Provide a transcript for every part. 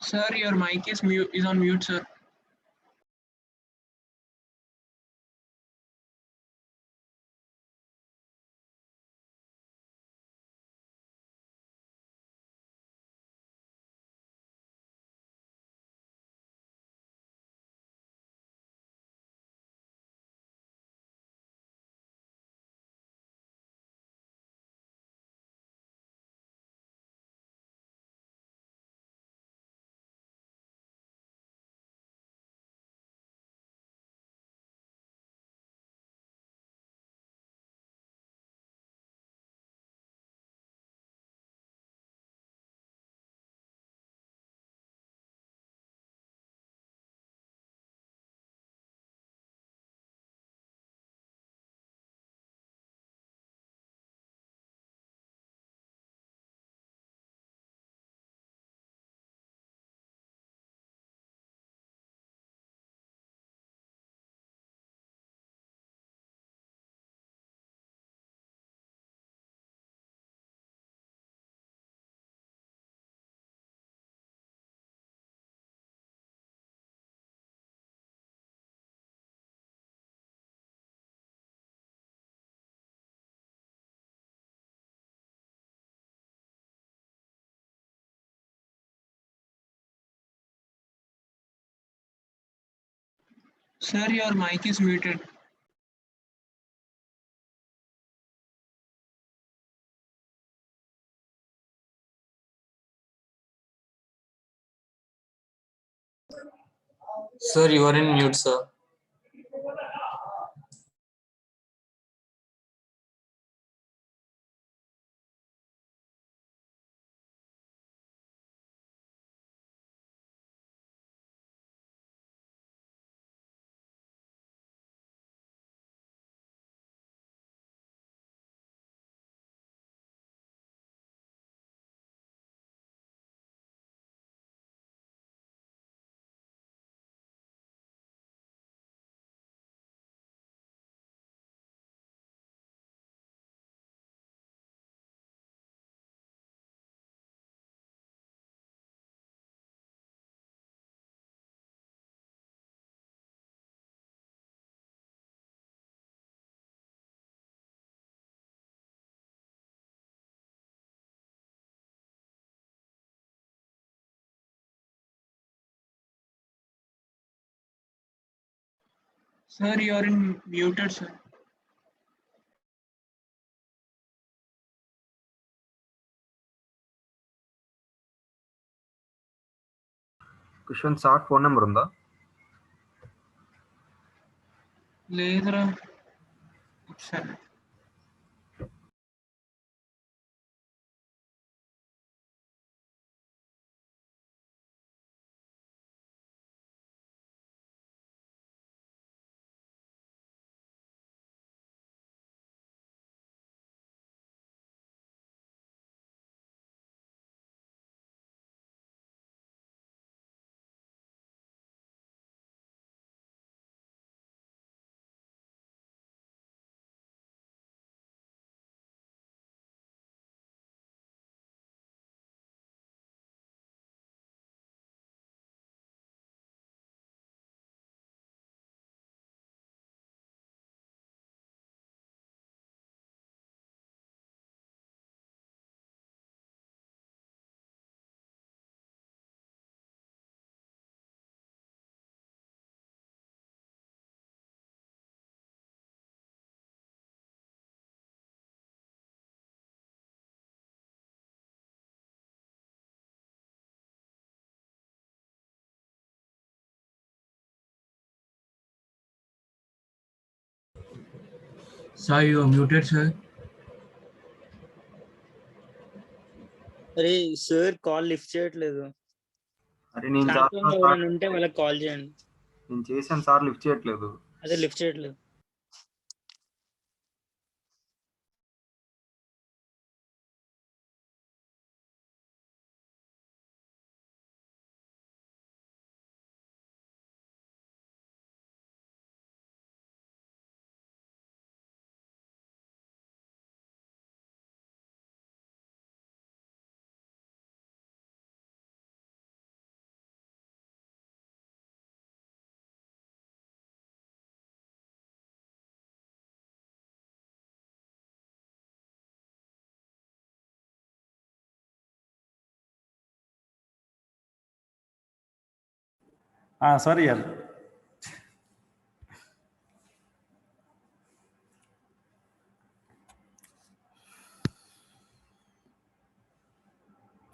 Sir, your mic is on mute, sir. Sir, your mic is muted. Sir, you are in mute, sir. Sir, you are in muted, sir. Cushion sir phone number ఉందా? లేదురా. సరే. Sir, you are muted, sir. అరే sir call lift చేయట్లేదు. అరే నేను platform లో ఎవరైనా ఉంటే వాళ్ళకి కాల్ చేయండి. నేను చేశాను సార్, లిఫ్ట్ చేయట్లేదు. అదే లిఫ్ట్ చేయట్లేదు. Sorry, yeah.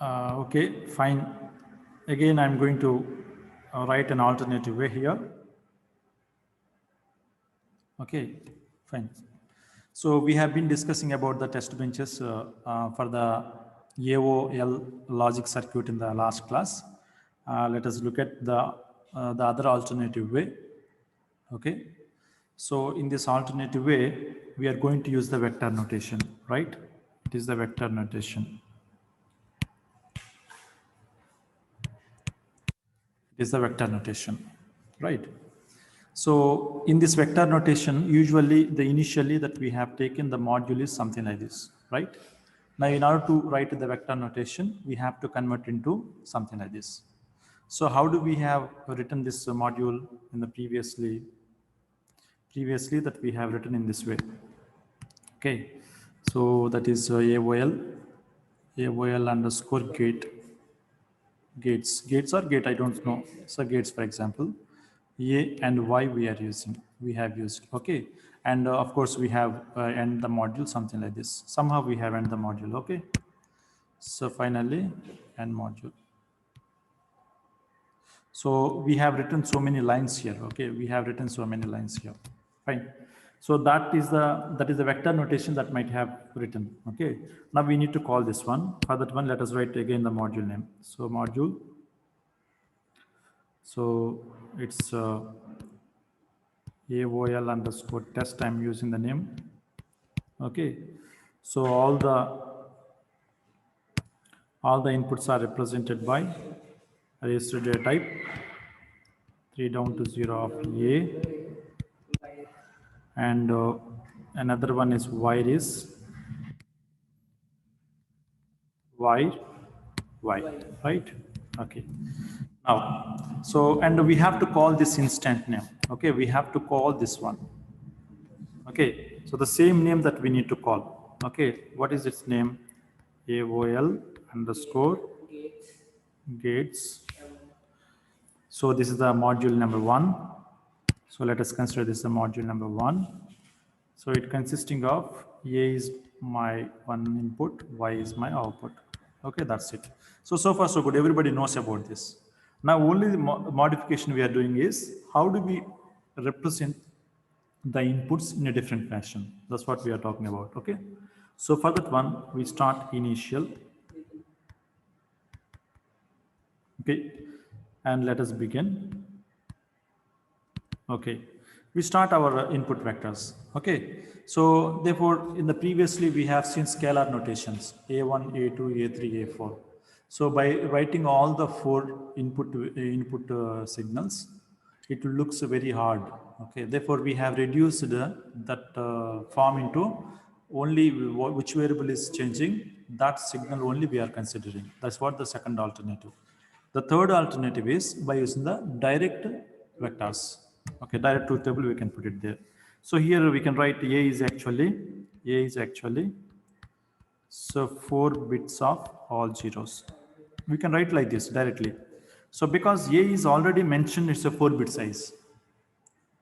Okay, fine. Again, I'm going to write an alternative way here. Okay, fine. So we have been discussing about the test benches for the AOL logic circuit in the last class. Let us look at the other alternative way. Okay. So in this alternative way, we are going to use the vector notation, right? It is the vector notation. It is the vector notation, right? So in this vector notation, usually the initially that we have taken the module is something like this, right? Now in order to write the vector notation, we have to convert into something like this. So how do we have written this module in the previously that we have written in this way? Okay, so that is AOL underscore gates or gate, I don't know. So gates, for example, A and Y we have used, okay. And of course we have end the module something like this. Somehow we have end the module, okay. So finally end module. So we have written so many lines here, okay. We have written so many lines here, fine. So that is the vector notation that might have written, okay. Now we need to call this one. For that one, let us write again the module name. So module. So it's AOL underscore test. I'm using the name. Okay. So all the inputs are represented by register data type 3 down to 0 of A, and another one is wire is y, right? Okay. Now, so, and we have to call this instant name. Okay, we have to call this one. Okay, so the same name that we need to call. Okay, what is its name? AOL underscore gates. So this is the module number 1. So let us consider this the module number 1. So it consisting of A is my one input, Y is my output. Okay, that's it. So far so good. Everybody knows about this. Now only the modification we are doing is how do we represent the inputs in a different fashion. That's what we are talking about. Okay. So for that one, we start initial. Okay. And let us begin. Okay. We start our input vectors. Okay. So therefore, in the previously we have seen scalar notations A1, A2, A3, A4. So by writing all the 4 input signals, it looks very hard. Okay. Therefore, we have reduced that form into only which variable is changing, that signal only we are considering. That's what the second alternative. The third alternative is by using the direct vectors. Okay, direct truth table, we can put it there. So here we can write A is actually so 4 bits of all zeros. We can write like this directly. So because A is already mentioned, it's a 4-bit size.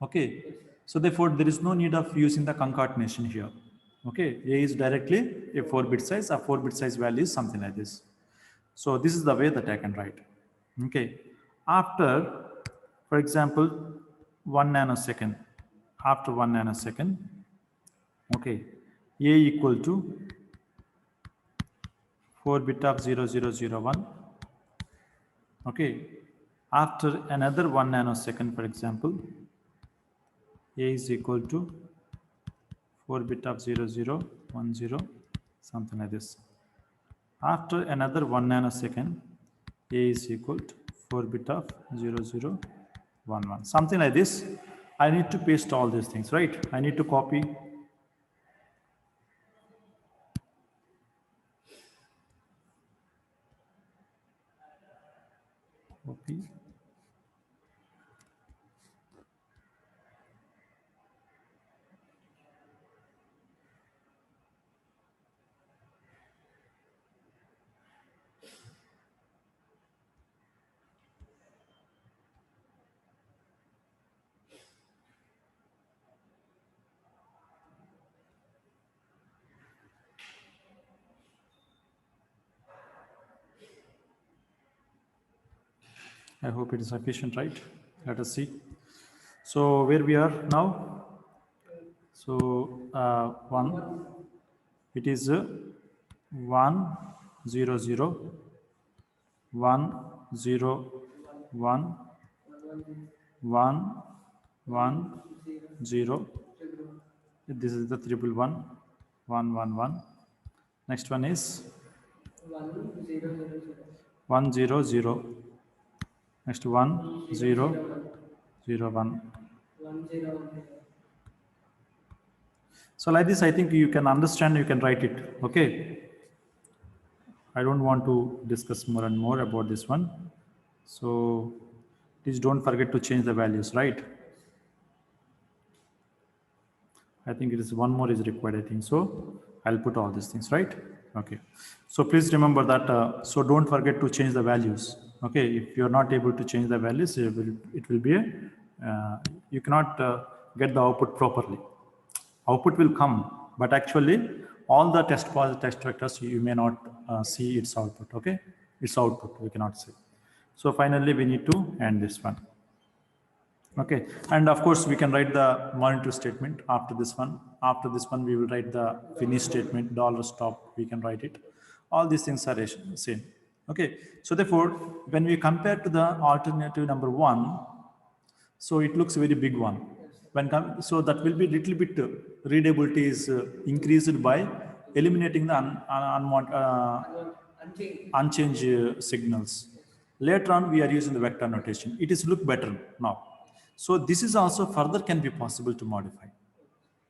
Okay, so therefore there is no need of using the concatenation here. Okay, A is directly a 4-bit size. A 4-bit size value is something like this. So this is the way that I can write. Okay, after, for example, 1 nanosecond, after 1 nanosecond, okay, A equal to 4 bit of 0001. Okay, after another 1 nanosecond, for example, A is equal to 4 bit of 0010, something like this. After another 1 nanosecond, A is equal to 4 bit of 0011, something like this. I need to paste all these things, right? I need to copy. Copy. I hope it is sufficient, right? Let us see. So where we are now? So 1, it is 1 0 0 1 0 1 1 1 0. This is the triple 1 1 1 1. Next one is 1 0 0. Next 1 0 0 1. So like this, I think you can understand, you can write it. Okay. I don't want to discuss more and more about this one. So please don't forget to change the values, right? I think it is one more is required, I think. So I'll put all these things, right? Okay. So please remember that, so don't forget to change the values. Okay. If you're not able to change the values, it will be you cannot get the output properly. Output will come, but actually all the test vectors, you may not see its output. Okay. Its output, we cannot see. So finally we need to end this one. Okay, and of course we can write the monitor statement after this one. After this one, we will write the finish statement, $stop, we can write it. All these things are same. Okay, so therefore, when we compare to the alternative number 1, so it looks very big one. So that will be little bit readability is increased by eliminating the unchanged signals. Later on, we are using the vector notation. It is look better now. So this is also further can be possible to modify.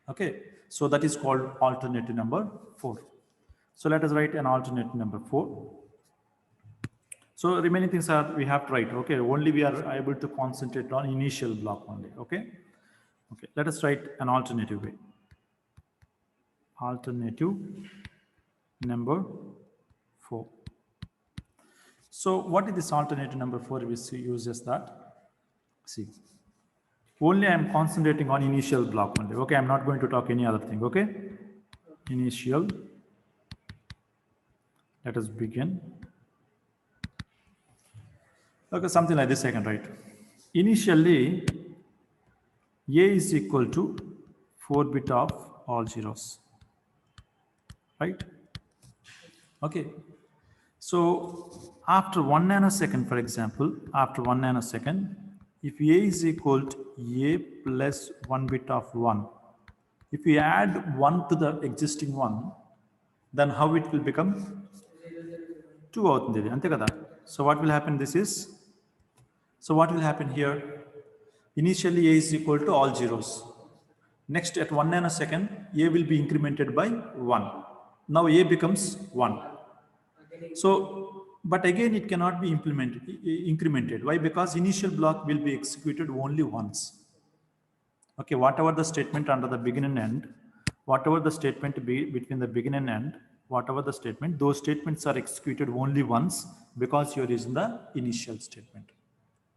Okay, so that is called alternative number 4. So let us write an alternative number 4. So remaining things are we have to write. Okay, only we are able to concentrate on initial block only. Okay, okay. Let us write an alternative way. Alternative number 4. So what is this alternative number 4? We use just that. See. Only I am concentrating on initial block only. Okay, I'm not going to talk any other thing. Okay, initial. Let us begin. Okay, something like this I can write. Initially, A is equal to 4-bit of all zeros. Right? Okay. So after 1 nanosecond, for example, after 1 nanosecond, if A is equal to A plus 1 bit of 1, if we add 1 to the existing one, then how it will become? 2 avutundi ante kada. So what will happen? This is, so what will happen here? Initially A is equal to all zeros. Next at 1 nanosecond, A will be incremented by 1. Now A becomes 1. So but again, it cannot be incremented. Why? Because initial block will be executed only once. Okay, whatever the statement under the begin and end, whatever the statement be between the begin and end, whatever the statement, those statements are executed only once because you're using the initial statement.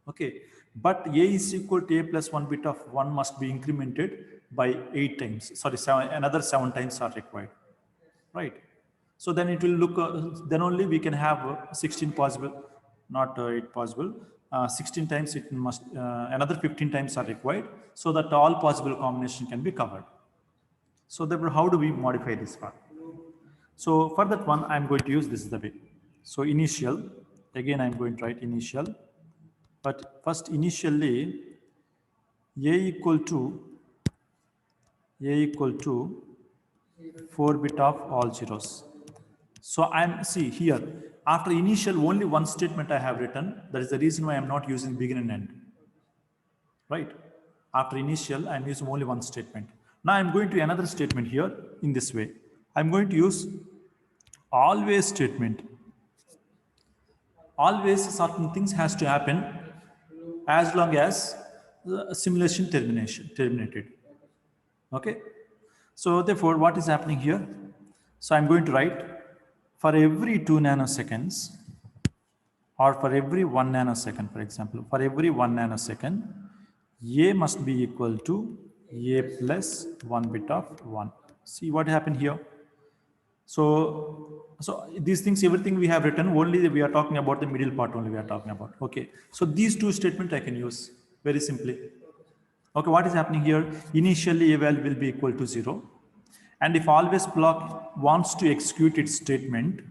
Okay, but A is equal to A plus 1 bit of 1 must be incremented by 8 times. Sorry, another 7 times are required. Right. So then it will look, then only we can have 16 possible, not 8 possible. 16 times it must, another 15 times are required so that all possible combination can be covered. So therefore, how do we modify this part? So for that one, I'm going to use this is the way. So initial, again, I'm going to write initial, but first initially A equal to 4-bit of all zeros. So see here, after initial only one statement I have written. That is the reason why I'm not using begin and end. Right? After initial, I'm using only one statement. Now I'm going to another statement here in this way. I'm going to use always statement. Always certain things has to happen as long as the simulation terminated. Okay. So therefore, what is happening here? So I'm going to write for every 2 nanoseconds or for every 1 nanosecond, for example, for every 1 nanosecond, A must be equal to A plus 1 bit of 1. See what happened here? So these things, everything we have written, only we are talking about the middle part only we are talking about. Okay. So these two statements I can use very simply. Okay. What is happening here? Initially eval will be equal to 0. And if always block wants to execute its statement,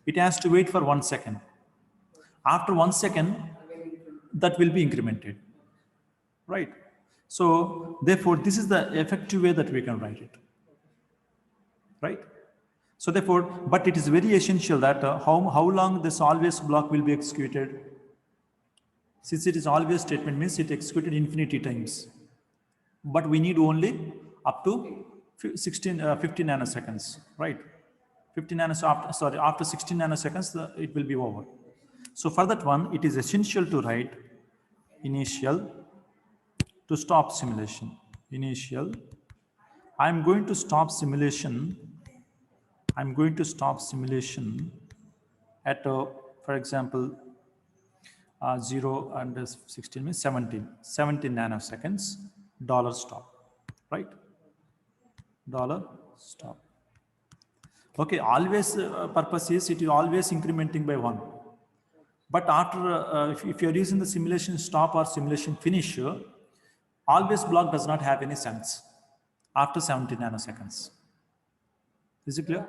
it has to wait for 1 second. After 1 second, that will be incremented, right? So therefore, this is the effective way that we can write it, right? So therefore, but it is very essential that how long this always block will be executed. Since it is always statement, means it executed infinity times, but we need only up to 15 nanoseconds, right? 15 nanoseconds, sorry, after 16 nanoseconds, it will be over. So for that one, it is essential to write initial to stop simulation. Initial, I'm going to stop simulation. I'm going to stop simulation at, for example, 0 and 16 means 17 nanoseconds, $stop, right? $stop. Okay, always purpose is it is always incrementing by 1. But after, if you're using the simulation stop or simulation finish, always block does not have any sense after 17 nanoseconds. Is it clear?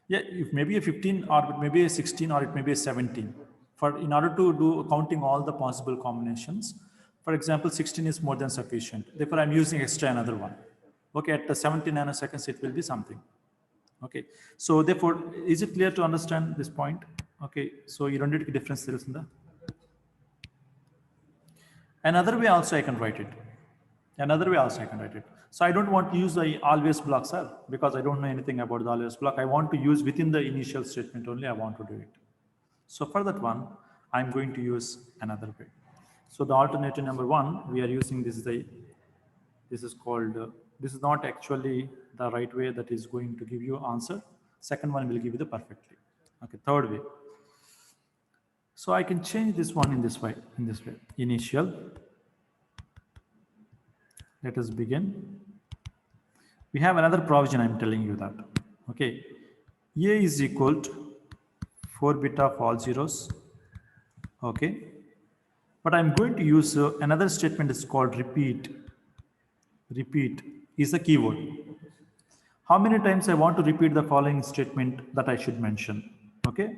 Yeah, if maybe a 15 or maybe a 16 or it may be a 17. For in order to do counting all the possible combinations, for example, 16 is more than sufficient. Therefore, I'm using extra another one. Okay, at the 17 nanoseconds, it will be something. Okay, so therefore, is it clear to understand this point? Okay, so you don't need to difference there in the. Another way also I can write it. Another way also I can write it. So I don't want to use the always block cell because I don't know anything about the always block. I want to use within the initial statement only. I want to do it. So for that one, I'm going to use another way. So the alternative number 1, we are using this is called. This is not actually the right way that is going to give you answer. Second one will give you the perfectly. Okay, third way. So I can change this one in this way. Initial. Let us begin. We have another provision, I'm telling you that. Okay. A is equal to 4 bit of all zeros. Okay. But I'm going to use another statement is called repeat. Repeat is the keyword. How many times I want to repeat the following statement that I should mention? Okay.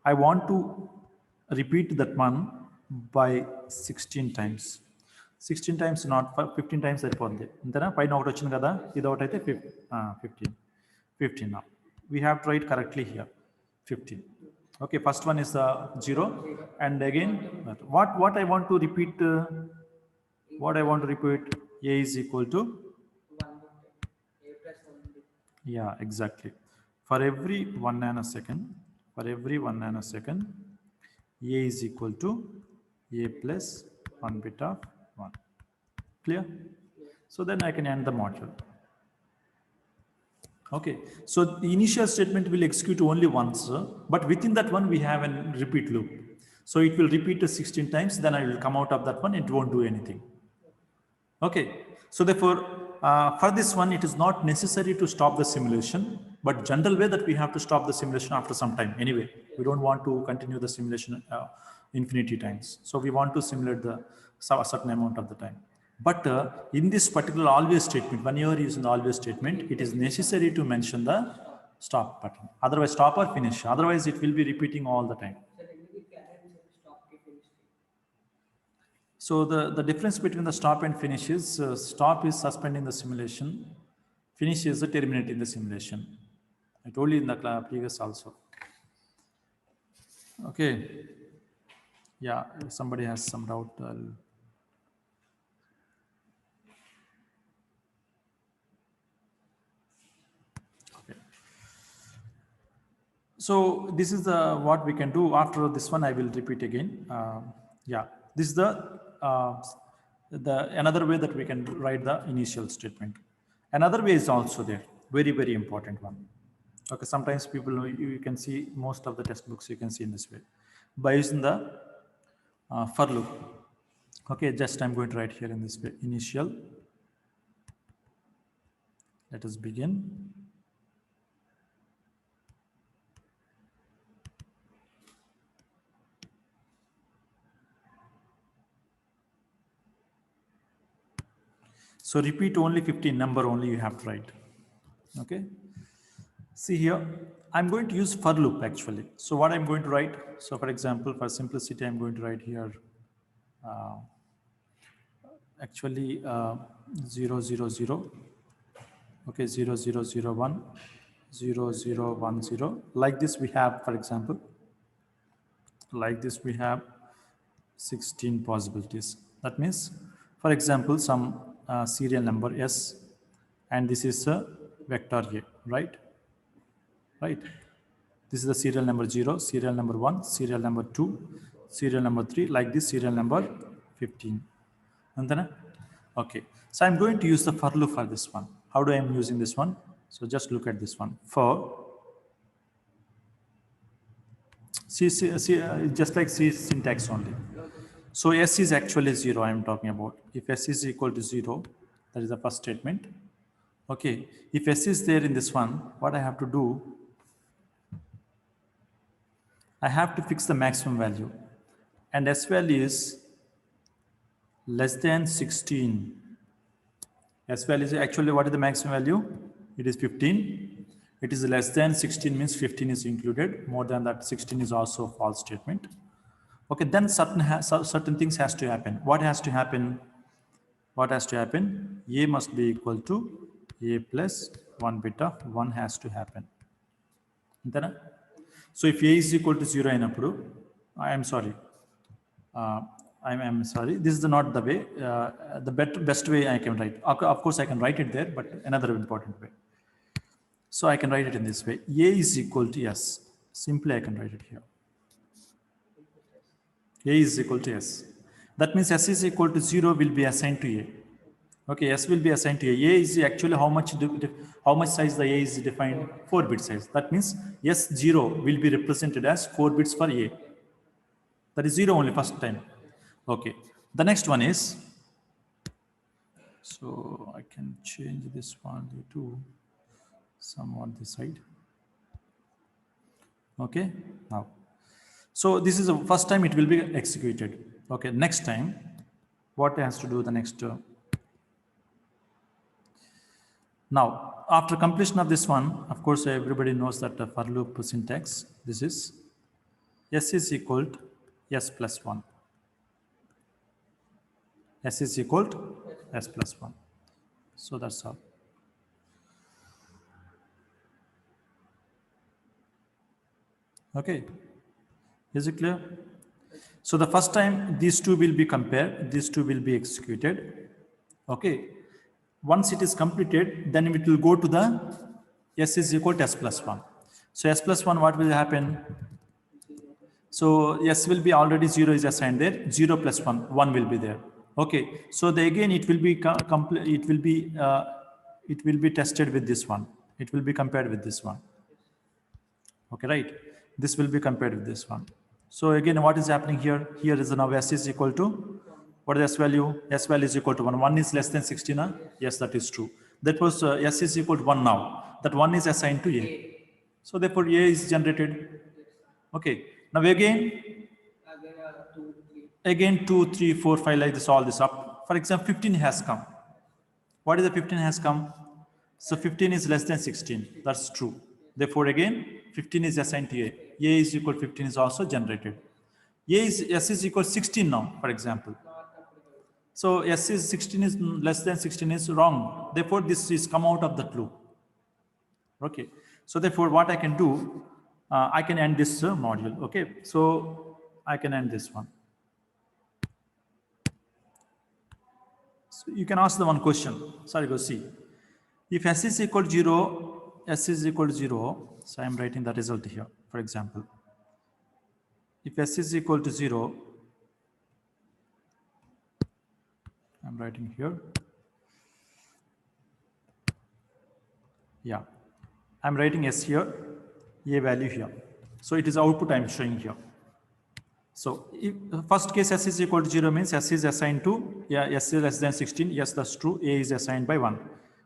I want to repeat that one by 16 times. 16 times not 15 times సరిపోతుంది అంతేనా పైన ఒకటి వచ్చింది కదా ఇది ఒకటి అయితే 15 now we have to write correctly here 15. Okay, first one is 0 and again what I want to repeat A is equal to exactly for every 1 nanosecond A is equal to A plus 1 bit of 1. Clear? So then I can end the module. Okay, so the initial statement will execute only once, but within that one we have a repeat loop. So it will repeat 16 times, then I will come out of that one, it won't do anything. Okay, so therefore for this one it is not necessary to stop the simulation, but general way that we have to stop the simulation after some time. Anyway, we don't want to continue the simulation infinity times. So we want to simulate a certain amount of the time. But in this particular always statement, when you are using the always statement, it is necessary to mention the stop button. Otherwise, stop or finish. Otherwise, it will be repeating all the time. So the difference between the stop and finish is stop is suspending the simulation. Finish is terminating the simulation. I told you in the previous also. Okay. Yeah, if somebody has some doubt, okay. So this is what we can do. After this one, I will repeat again. This is the another way that we can write the initial statement. Another way is also there. Very, very important one. Okay, sometimes people know, you can see most of the textbooks you can see in this way by using the for loop. Okay, just I'm going to write here in this way, initial. Let us begin. So repeat only 15 number only you have to write. Okay. See here, I'm going to use for loop actually. So what I'm going to write, so for example, for simplicity, I'm going to write here, actually 0, 0, 0, okay, 0, 0, 0, 1, 0, 0, 1, 0. Like this we have, for example, like this we have 16 possibilities. That means, for example, some serial number S, and this is a vector A, right? Right. This is the serial number 0, serial number 1, serial number 2, serial number 3, like this serial number 15. And then, okay. So I'm going to use the for loop for this one. How do I am using this one? So just look at this one. For, see just like C syntax only. So S is actually 0 I am talking about. If S is equal to 0, that is the first statement. Okay. If S is there in this one, what I have to do, I have to fix the maximum value, and S value is less than 16. S value is actually, what is the maximum value? It is 15. It is less than 16 means 15 is included. More than that, 16 is also a false statement. Okay, then certain things has to happen. What has to happen? What has to happen? A must be equal to A plus 1 beta 1 has to happen. Then, so if A is equal to 0 in I am sorry. I'm sorry. This is not the way. The best way I can write. Of course, I can write it there, but another important way. So I can write it in this way. A is equal to S. Simply, I can write it here. A is equal to S. That means S is equal to 0 will be assigned to A. Okay, S will be assigned to A. A is actually how much size the A is defined? 4-bit size. That means S0 will be represented as 4 bits for A. That is 0 only first time. Okay. The next one is, so I can change this one to somewhat this side. Okay. Now, so this is the first time it will be executed. Okay. Next time, what has to do the next? Now, after completion of this one, of course, everybody knows that the for loop syntax, this is S is equal to S plus 1. S is equal to S plus 1. So that's all. Okay. Is it clear? So the first time these two will be compared, these two will be executed. Okay. Once it is completed, then it will go to the S is equal to S plus 1. So S plus 1, what will happen? So S will be already 0 is assigned there. 0 plus 1, 1 will be there. Okay. So again it will be it will be tested with this one. It will be compared with this one. Okay, right? This will be compared with this one. So again, what is happening here? Here is now S is equal to, what is S value? S value is equal to 1. 1 is less than 16. Yes, that is true. That was S is equal to 1 now. That 1 is assigned to A. So therefore A is generated. Okay. Now again 2, 3, 4, 5 like this, all this up. For example, 15 has come. What is the 15 has come? So 15 is less than 16. That's true. Therefore again 15 is assigned to A. A is equal to 15 is also generated. S is equal to 16 now, for example. So S is 16 is less than 16 is wrong. Therefore this is come out of that loop. Okay. So therefore what I can do, I can end this module. Okay. So I can end this one. So you can ask the one question. Sorry, go see. If S is equal to 0, S is equal to 0. So I am writing the result here, for example. If S is equal to 0, I'm writing here. Yeah, I'm writing S here, A value here. So it is output I'm showing here. So if first case S is equal to 0 means S is assigned to, yeah, S is less than 16. Yes, that's true. A is assigned by 1.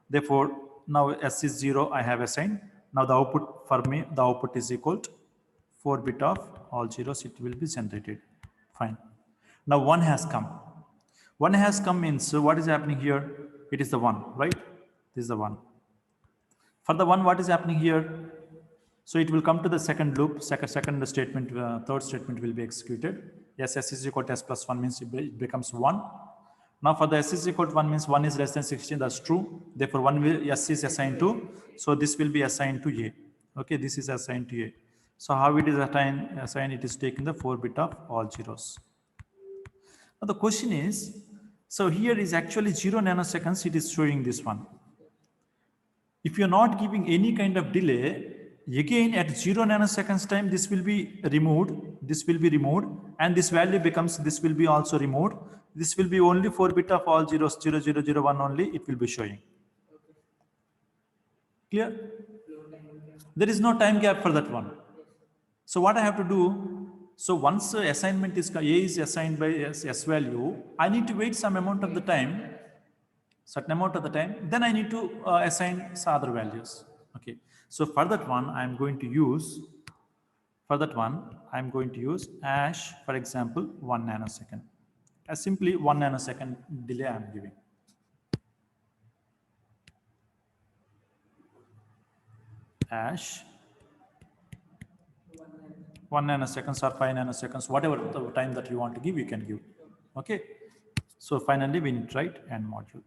Therefore, now S is 0, I have assigned. Now the output for me, the output is equal to 4 bit of all zeros, it will be generated. Fine. Now 1 has come. 1 has come means what is happening here? It is the 1, right? This is the 1. For the 1, what is happening here? So it will come to the second loop, second statement, third statement will be executed. Yes, S is equal to S plus 1 means it becomes 1. Now for the S is equal to 1 means 1 is less than 16, that's true. Therefore 1 will, S is assigned to, so this will be assigned to A. Okay, this is assigned to A. So how it is assigned, it is taking the 4 bit of all zeros. Now the question is, so here is actually 0 nanoseconds, it is showing this one. If you're not giving any kind of delay, again at 0 nanoseconds time, this will be removed, and this value becomes, this will be also removed. This will be only 4 bit of all zeros, 0, 0, 0, 1 only, it will be showing. Clear? There is no time gap for that one. So what I have to do, so once assignment is, A is assigned by S value, I need to wait some amount of the time, certain amount of the time, then I need to assign some other values. Okay. So for that one, I'm going to use, hash, for example, 1 nanosecond. As simply 1 nanosecond delay I'm giving. Hash 1 nanoseconds or 5 nanoseconds, whatever the time that you want to give, you can give. Okay. So finally we need to write AND module.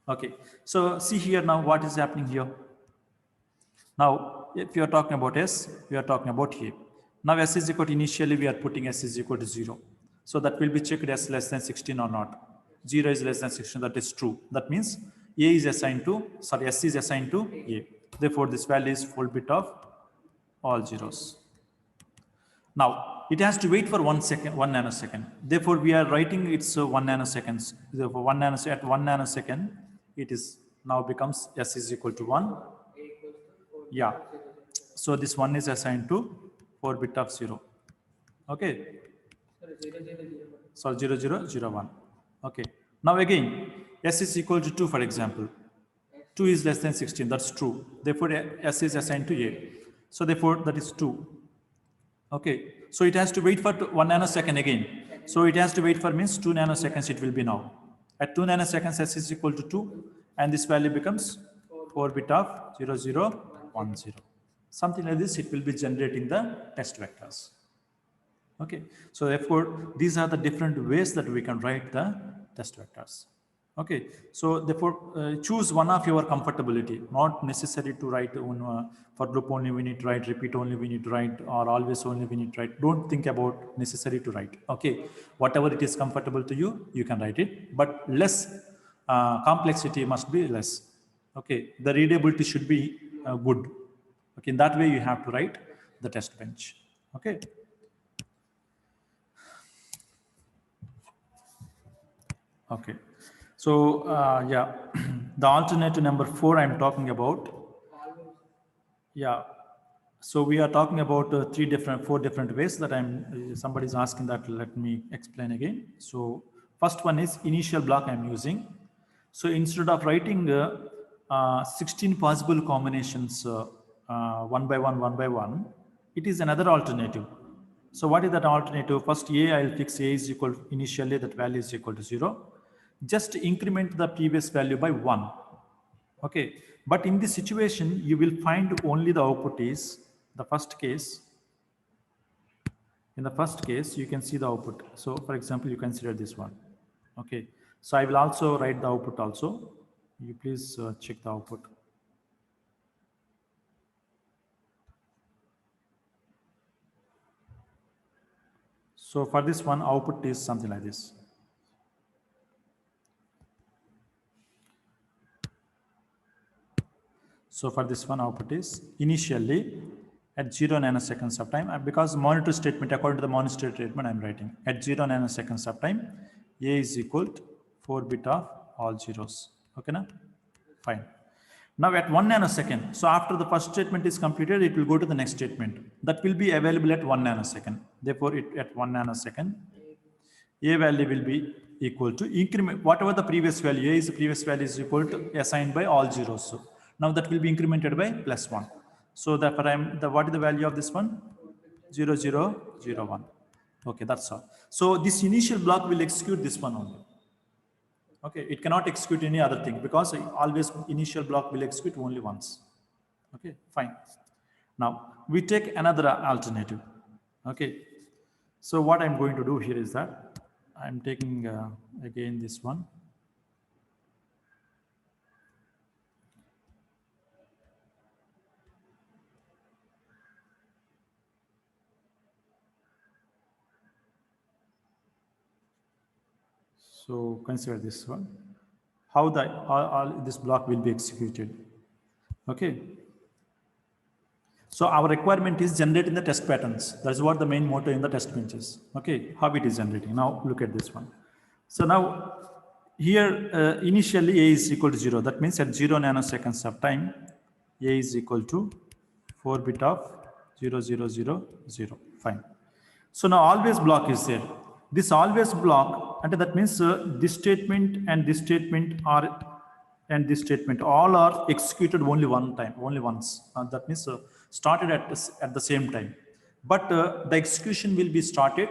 Okay. So see here now what is happening here. Now, if you are talking about S, we are talking about A. Now S is equal to, initially we are putting S is equal to 0. So that will be checked as less than 16 or not. 0 is less than 16, that is true. That means A is assigned to, sorry, S is assigned to A. Therefore, this value is 4 bit of all zeros. Now, it has to wait for 1 nanosecond. Therefore, we are writing it's 1 nanoseconds. Therefore, at 1 nanosecond, it is now becomes S is equal to 1. Yeah. So this 1 is assigned to 4 bit of 0. Okay. So 0, 0, 0, 1. Okay. Now again, S is equal to 2, for example. 2 is less than 16. That's true. Therefore, S is assigned to A. So therefore, that is 2. Okay. So it has to wait for 1 nanosecond again. So it has to wait for means 2 nanoseconds it will be now. At 2 nanoseconds, S is equal to 2. And this value becomes 4 bit of 0, 0, 1, 0. Something like this, it will be generating the test vectors. Okay. So therefore, these are the different ways that we can write the test vectors. Okay. So therefore, choose one of your comfortability, not necessary to write for loop only we need to write, repeat only we need to write, or always only we need to write. Don't think about necessary to write. Okay. Whatever it is comfortable to you, you can write it, but less complexity must be less. Okay. The readability should be good. Okay. In that way, you have to write the test bench. Okay. Okay. So, yeah, the alternative number 4 I'm talking about. Yeah. So we are talking about 4 different ways that somebody's asking that, let me explain again. So first one is initial block I'm using. So instead of writing 16 possible combinations one by one, it is another alternative. So what is that alternative? First A, I'll fix A is equal, initially that value is equal to 0. Just increment the previous value by 1. Okay. But in this situation, you will find only the output is the first case. In the first case, you can see the output. So for example, you consider this one. Okay. So I will also write the output also. You please check the output. So for this one, output is something like this. So for this one, output is initially at 0 nanoseconds of time, because monitor statement, according to the monitor statement, I'm writing at 0 nanoseconds of time, A is equal to 4 bit of all zeros. Okay, now fine. Now at 1 nanosecond, so after the first statement is completed, it will go to the next statement that will be available at 1 nanosecond. Therefore, at 1 nanosecond, A value will be equal to increment, whatever the previous value, A is the previous value is equal to assigned by all zeros. So now that will be incremented by +1. So therefore what is the value of this one? 0, 0, 0, 1. Okay, that's all. So this initial block will execute this one only. Okay, it cannot execute any other thing because always initial block will execute only once. Okay, fine. Now we take another alternative. Okay, so what I'm going to do here is that I'm taking again this one. So consider this one, how this block will be executed. Okay. So our requirement is generating the test patterns. That's what the main motto in the test bench is. Okay, how it is generating. Now look at this one. So now here initially A is equal to 0. That means at 0 nanoseconds of time, A is equal to 4 bit of 0, 0, 0, 0. Fine. So now always block is there. This always block, and that means this statement and this statement and this statement all are executed only one time, only once. That means started at the same time. But the execution will be started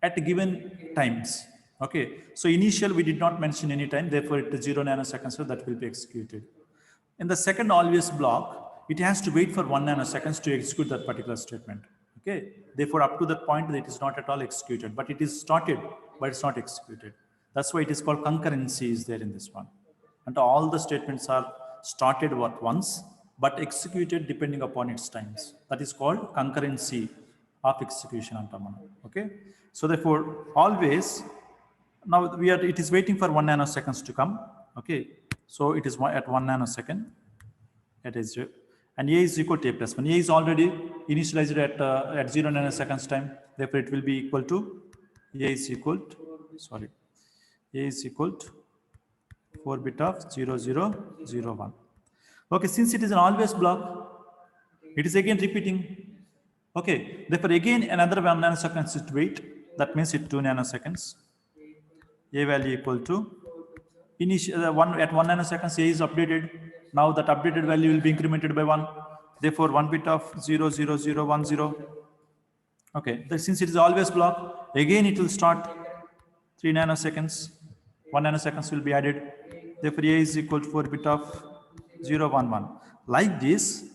at given times. Okay. So initial we did not mention any time, therefore it is 0 nanoseconds, so that will be executed. In the second always block, it has to wait for 1 nanoseconds to execute that particular statement. Okay, therefore up to that point it is not at all executed, but it is started, but it's not executed. That's why it is called concurrency is there in this one. And all the statements are started once, but executed depending upon its times. That is called concurrency of execution. Okay, so therefore always now it is waiting for 1 nanoseconds to come. Okay, so it is at 1 nanosecond. It is. And A is equal to A plus 1. A is already initialized at 0 nanoseconds time. Therefore, it will be equal to A is equal to, A is equal to 4 bit of 0, 0, 0, 1. Okay, since it is an always block, it is again repeating. Okay, therefore again another 1 nanoseconds is to wait. That means it 2 nanoseconds. A value equal to initial at 1 nanoseconds A is updated. Now that updated value will be incremented by 1. Therefore 1 bit of 0, 0, 0, 1, 0. Okay, since it is always block, again it will start 3 nanoseconds. 1 nanoseconds will be added. Therefore A is equal to 4 bit of 0, 1, 1. Like this,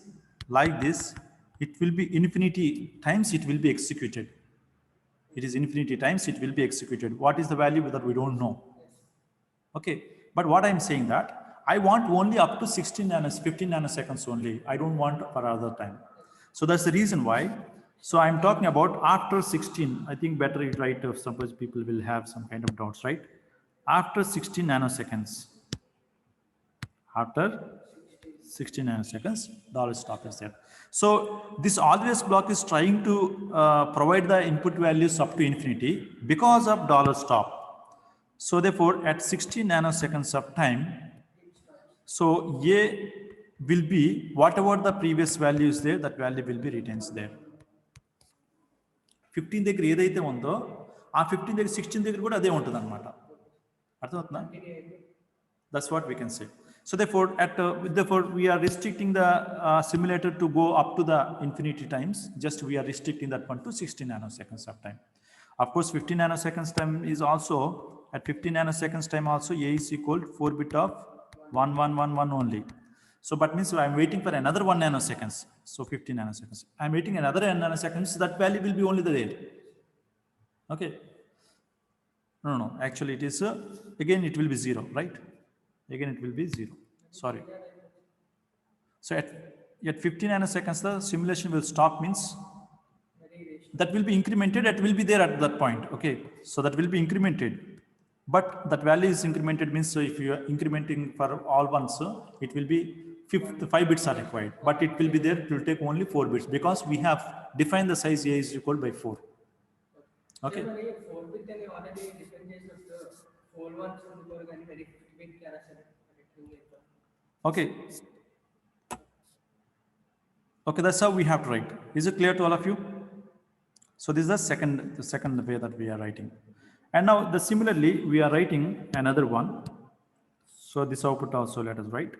it will be infinity times it will be executed. It is infinity times it will be executed. What is the value that we don't know? Okay, but what I'm saying that I want only up to 15 nanoseconds only. I don't want for other time. So that's the reason why. So I'm talking about after 16. I think better you write if suppose people will have some kind of doubts, right? After 16 nanoseconds. After 16 nanoseconds, $stop is there. So this always block is trying to provide the input values up to infinity because of $stop. So therefore at 16 nanoseconds of time, so A will be whatever the previous value is there, that value will be retains there. 15 దగ్గర ఏదైతే ఉందో ఆ 15 దగ్గర 16 దగ్గర కూడా అదే ఉంటుంది అన్నమాట. అర్థమవుతుందా? That's what we can say. So therefore we are restricting the simulator to go up to the infinity times. Just we are restricting that one to 16 nanoseconds of time. Of course 15 nanoseconds time is also at 15 nanoseconds time also A is equal to 4 bit of 1, 1, 1, 1 only. So but means I'm waiting for another 1 nanoseconds. So 15 nanoseconds. I'm waiting another 10 nanoseconds. That value will be only there. Okay. No. Actually it is again it will be 0, right? Again it will be 0. Sorry. So at 15 nanoseconds the simulation will stop, means that will be incremented. It will be there at that point. Okay. So that will be incremented. But that value is incremented means so if you are incrementing for all ones, it will be 5 bits are required, but it will be there. It will take only 4 bits because we have defined the size A is equal by 4. Okay. Okay. Okay, that's how we have to write. Is it clear to all of you? So this is the second way that we are writing. And now similarly, we are writing another one. So this output also let us write.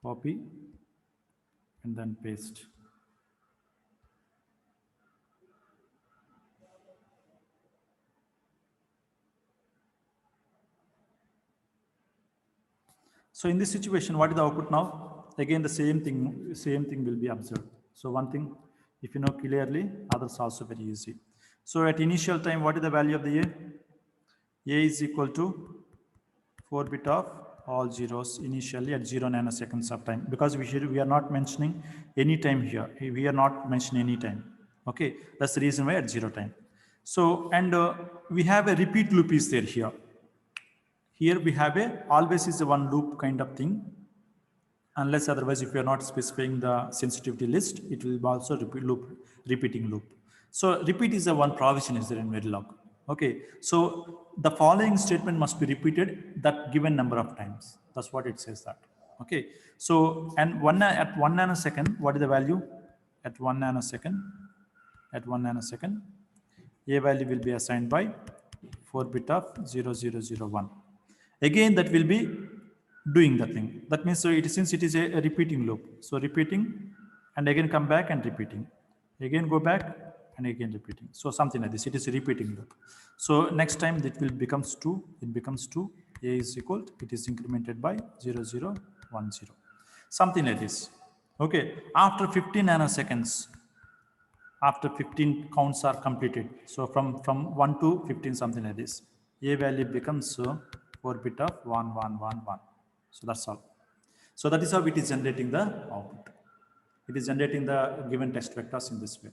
Copy and then paste. So in this situation, what is the output now? Again, the same thing will be observed. So one thing, if you know clearly, others also very easy. So at initial time, what is the value of the A? A is equal to 4 bit of all zeros initially at 0 nanoseconds of time, because we are not mentioning any time here. We are not mentioning any time. Okay, that's the reason why at 0 time. So, and we have a repeat loop is there here. Here we have a always is a one loop kind of thing, unless otherwise if you are not specifying the sensitivity list, it will also repeating loop. So repeat is the one provision is there in Verilog. Okay, so the following statement must be repeated that given number of times. That's what it says that. Okay, so and at 1 nanosecond, what is the value? At 1 nanosecond, A value will be assigned by 4 bit of 0001. Again, that will be doing the thing. That means so since it is a repeating loop. So repeating and again come back and repeating. Again go back and again repeating. So something like this. It is a repeating loop. So next time it will becomes 2. It becomes 2. A is equal to, it is incremented by 0010. Something like this. Okay. After 15 nanoseconds, after 15 counts are completed. So from 1 to 15, something like this. A value becomes 4 bit of 1111. So that's all. So that is how it is generating the output. It is generating the given text vectors in this way.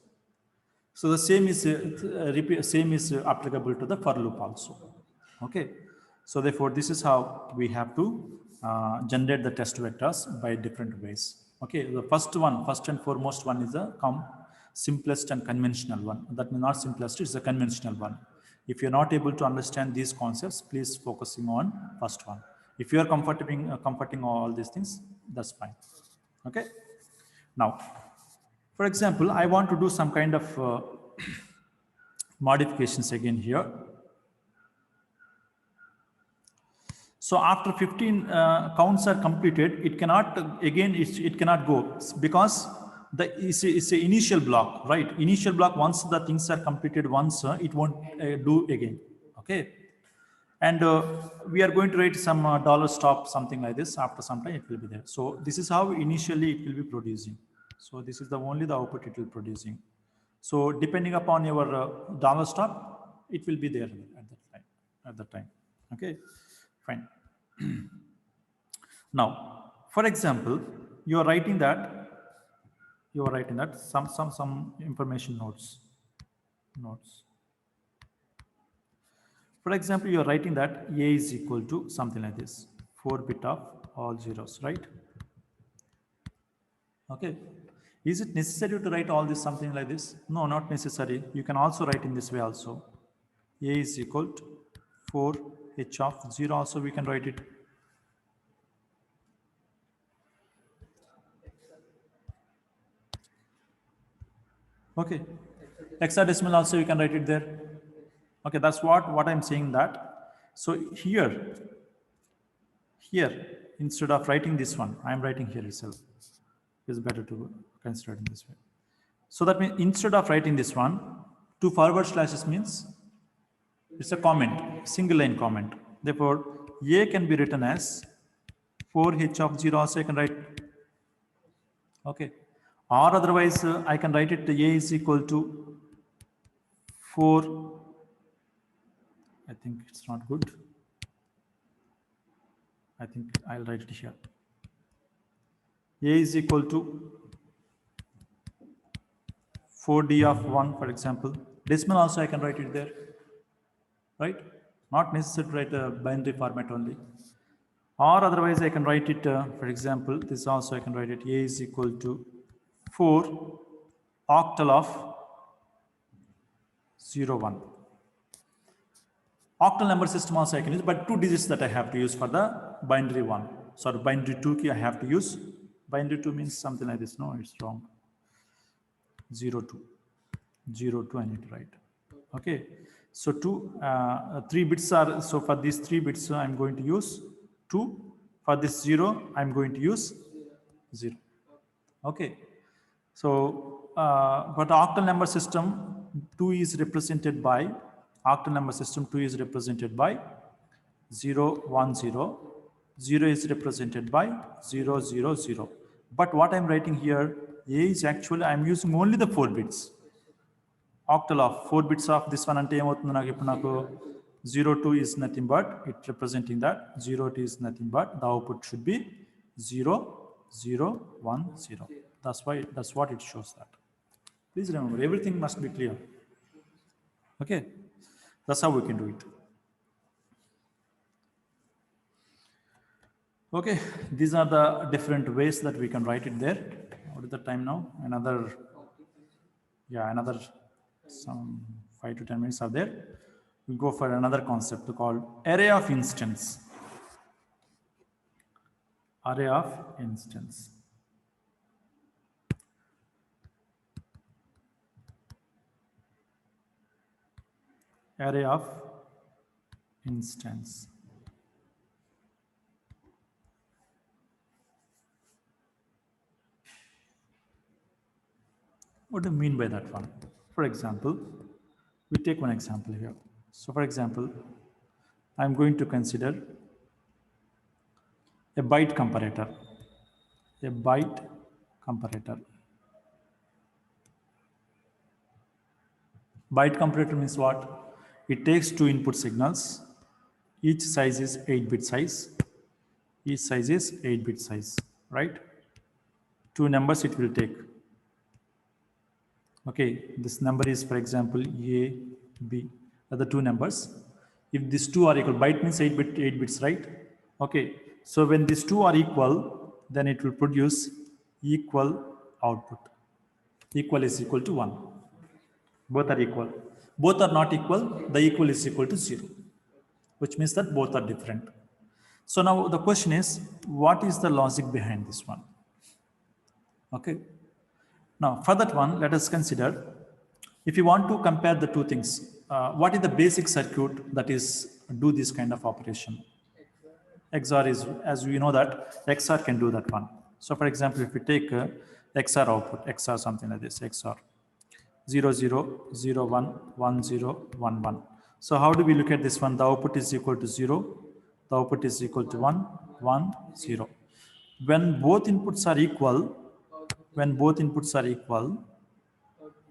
So the same is applicable to the for loop also. Okay. So therefore, this is how we have to generate the test vectors by different ways. Okay. The first and foremost one is the simplest and conventional one. That means not simplest, it's a conventional one. If you're not able to understand these concepts, please focusing on first one. If you are comforting all these things, that's fine. Okay. Now, for example, I want to do some kind of modifications again here. So after 15 counts are completed, it cannot it cannot go because it's a initial block, right? Initial block, once the things are completed once, it won't do again. Okay. And we are going to write some $stop, something like this. After some time, it will be there. So this is how initially it will be producing. So this is only the output it will producing. So depending upon your $stop, it will be there at that time. Okay, fine. Now, for example, you are writing that some information nodes. For example, you are writing that A is equal to something like this, 4 bit of all zeros, right? Okay. Is it necessary to write all this something like this? No, not necessary. You can also write in this way also. A is equal to 4 H of 0 also we can write it. Okay. Hexadecimal also you can write it there. Okay, that's what I'm saying that. So here, instead of writing this one, I'm writing here itself. It's better to consider it in this way. So that means instead of writing this one, 2 forward slashes means it's a comment, single line comment. Therefore, A can be written as 4H of 0 also I can write. Okay. Or otherwise, I can write it A is equal to 4. I think it's not good. I think I'll write it here. A is equal to 4D of 1, for example. Decimal also I can write it there, right? Not necessary to write a binary format only. Or otherwise I can write it, for example, this also I can write it, A is equal to 4 octal of 0, 1. Octal number system also I can use, but 2 digits that I have to use for the binary one. Sorry, binary 2 key I have to use. Binary 2 means something like this. No, it's wrong. 02. 02 I need to write. Okay, so 3 bits are, so for these 3 bits I'm going to use 2. For this 0 I'm going to use 0. Okay, so but octal number system 2 is represented by 0 1 0. 0 is represented by 0 0 0. But what I'm writing here, A is actually I'm using only the 4 bits. Octal of 4 bits of this one ante emoutundi naku ippudu naku 0 2 is nothing but it representing that 0 2 is nothing but the output should be 0 0 1 0. That's what it shows that. Please remember, everything must be clear. Okay, that's how we can do it. Okay, these are the different ways that we can write it there. What is the time now? Another some 5 to 10 minutes are there. We'll go for another concept called array of instance. Array of instance. Array of instance. What do you mean by that one? For example, we take one example here. So for example, I'm going to consider a byte comparator. A byte comparator. Byte comparator means what? It takes 2 input signals. Each size is 8-bit size. Each size is 8-bit size, right? 2 numbers it will take. Okay, this number is, for example, A, B, are the 2 numbers. If these 2 are equal, byte means 8 bits, right? Okay, so when these 2 are equal, then it will produce equal output. Equal is equal to 1. Both are equal. Both are not equal, the equal is equal to 0, which means that both are different. So now the question is, what is the logic behind this one? Okay. Now, for that one, let us consider, if you want to compare the 2 things, what is the basic circuit that is do this kind of operation? XOR is, as we know that, XOR can do that one. So for example, if we take XOR output, XOR something like this, XOR 0 0 0 1 1 0 1 1. So how do we look at this one? The output is equal to 0, the output is equal to 1 1 0. When both inputs are equal,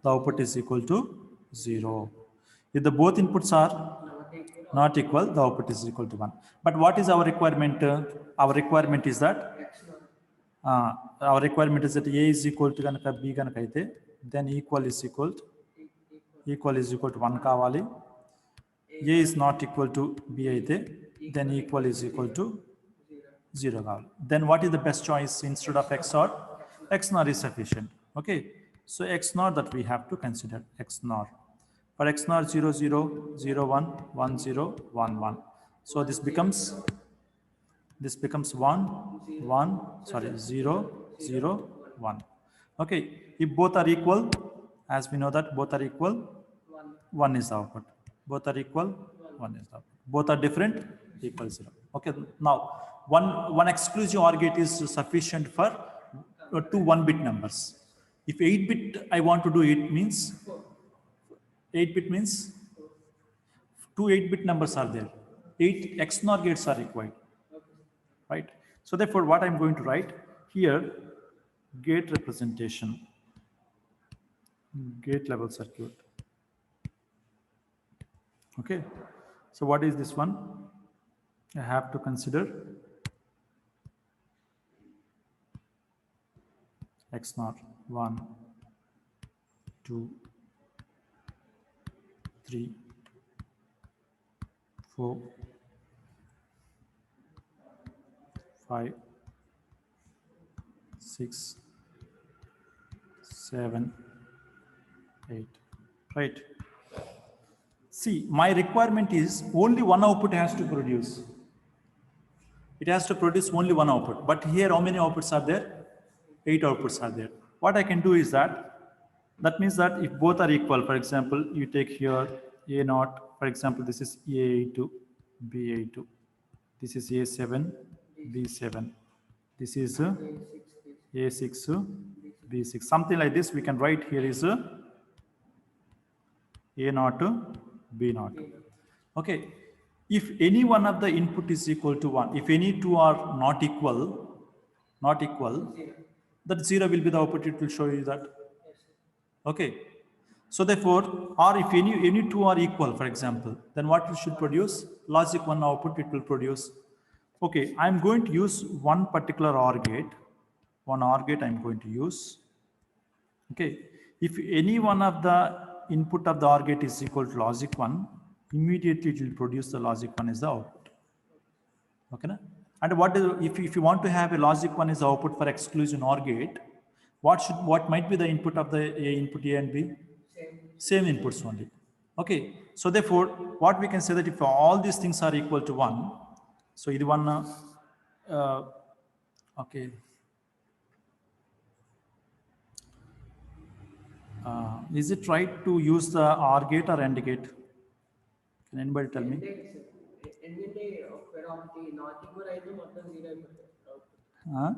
the output is equal to 0. If the both inputs are not equal, the output is equal to 1. But what is our requirement? Our requirement is that A is equal to B ganaka aithe, then equal is equal to 1 kavali. A is not equal to B aithe, then equal is equal to 0 kavali. Then what is the best choice instead of XOR? XNOR is sufficient. Okay, so XNOR that we have to consider, XNOR. For XNOR 0 0 0 1 1 0 1 1. So this becomes 0 0 1. Okay, if both are equal, as we know that both are equal, 1 is the output. Both are equal, 1 is the output. Both are different, equal 0. Okay, now one exclusive OR gate is sufficient for 2 1-bit numbers. If 8-bit I want to do it means 8-bit means 2 8-bit numbers are there. 8 XNOR gates are required, right? So therefore, what I'm going to write here, gate representation, gate level circuit. Okay, so what is this one? I have to consider XNOR 1 2 3 4 5 6 7 8, right? See, my requirement is only one output has to produce. It has to produce only one output, but here how many outputs are there? 8 outputs are there. What I can do is that means that if both are equal, for example, you take here A naught, for example, this is A2, B8, this is A7, B7, this is A6, B6, something like this. We can write here is A0, B0. Okay, if any one of the input is equal to 1, if any two are not equal, that 0 will be the output. It will show you that. Okay, so therefore, or if any two are equal, for example, then what we should produce? Logic 1 output it will produce. Okay, I'm going to use one particular OR gate. One OR gate I'm going to use. Okay, if any one of the input of the OR gate is equal to logic 1, immediately it will produce the logic 1 as the output. Okay, na? And what is, if you want to have a logic 1 is the output for exclusion OR gate, what might be the input of the input A and B? Same inputs only. Okay, so therefore what we can say that if all these things are equal to 1, so either one okay, is it right to use the OR gate or AND gate? Can anybody tell me? Huh?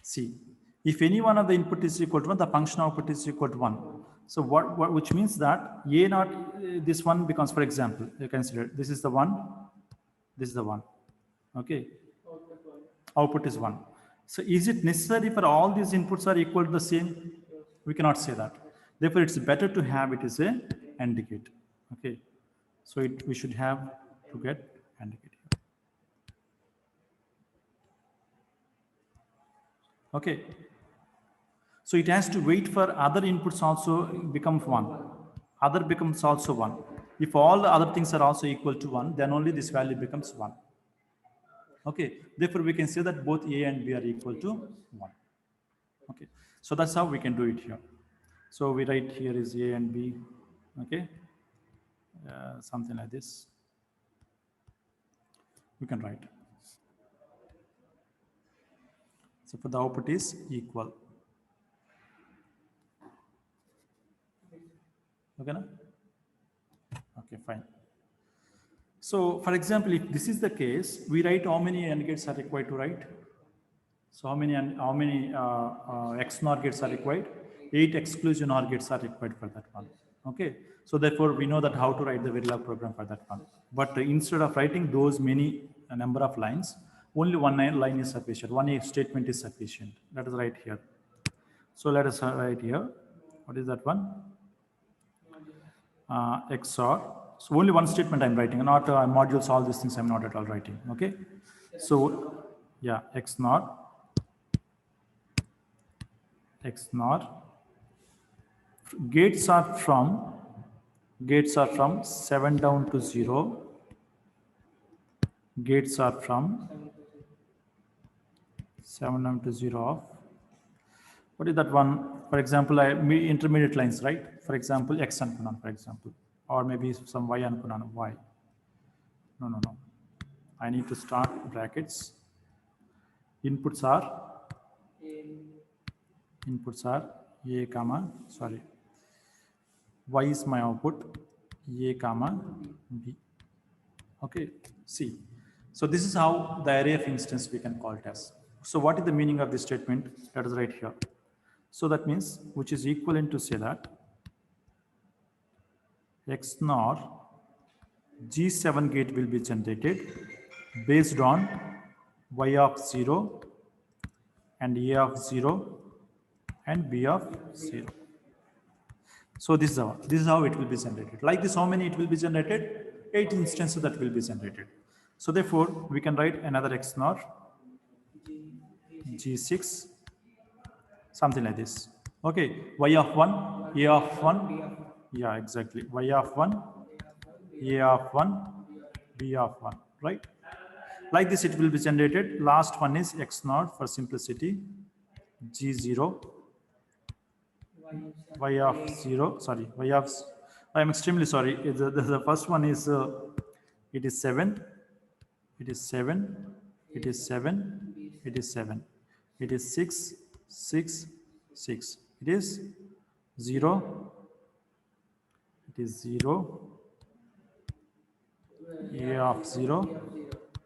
See, if any one of the input is equal to 1, the function output is equal to 1. So which means that A naught, this one becomes, for example, you consider this is the 1, this is the 1. Okay, output is 1. So is it necessary for all these inputs are equal to the same? We cannot say that. Therefore, it's better to have it as a AND gate. Okay, so we should have to get AND gate here. Okay, so it has to wait for other inputs also become 1. Other becomes also 1. If all the other things are also equal to 1, then only this value becomes 1. Okay, therefore we can say that both A and B are equal to 1. Okay, so that's how we can do it here. So we write here is A and B. Okay, something like this. We can write. So for the output is equal. Okay, na? Okay, fine. So for example, if this is the case, we write how many AND gates are required to write. So how many XNOR gates are required? 8 exclusion OR gates are required for that one. Okay, so therefore we know that how to write the Verilog program for that one. But instead of writing those many number of lines, only one line is sufficient. One statement is sufficient. Let us write here. So let us write here. What is that one? XOR. So only one statement I'm writing, not modules, all these things I'm not at all writing. Okay. So yeah, XNOR. Gates are from 7 down to 0. Gates are from 7 down to 0 of, what is that one? For example, intermediate lines, right? For example, X ankunan, for example, or maybe some Y ankunan, Y. No. I need to start brackets. Inputs are A comma, sorry. Y is my output, A comma B. Okay, see. So this is how the array of instance we can call it as. So what is the meaning of this statement? Let us write here. So that means, which is equivalent to say that XNOR G7 gate will be generated based on Y of 0 and A of 0 and B of 0. So this is how it will be generated. Like this, how many it will be generated? 8 instances that will be generated. So therefore, we can write another XNOR G6, something like this. Okay, Y of 1, A of 1, yeah, exactly. Y of 1, A of 1, B of 1, right? Like this, it will be generated. Last one is XNOR for simplicity, G0, Y of 0, sorry, Y of, I'm extremely sorry. The first one is, it is 7, it is 7, it is 7, it is 7, it is 6, 6, 6. It is 0. It is 0. A of 0,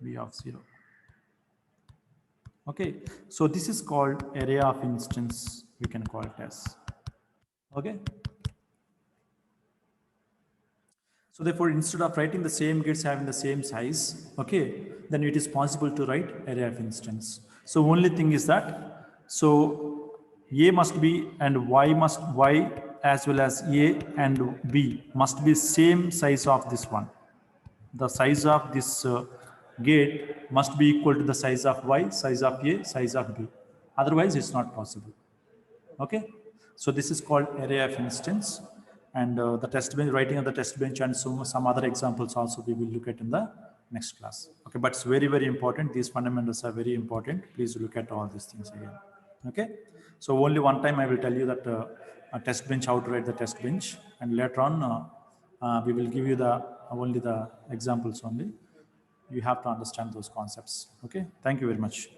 B of 0. Okay, so this is called array of instance, we can call it as. Okay. So therefore, instead of writing the same gates having the same size, okay, then it is possible to write array of instance. So only thing is that, so A must be and Y as well as A and B must be same size of this one. The size of this gate must be equal to the size of Y, size of A, size of B. Otherwise, it's not possible. Okay. So this is called array of instance, and the test bench, writing of the test bench, and some other examples also we will look at in the next class. Okay, but it's very, very important. These fundamentals are very important. Please look at all these things again. Okay. So only one time I will tell you that a test bench, how to write the test bench, and later on we will give you the only the examples only. You have to understand those concepts. Okay. Thank you very much.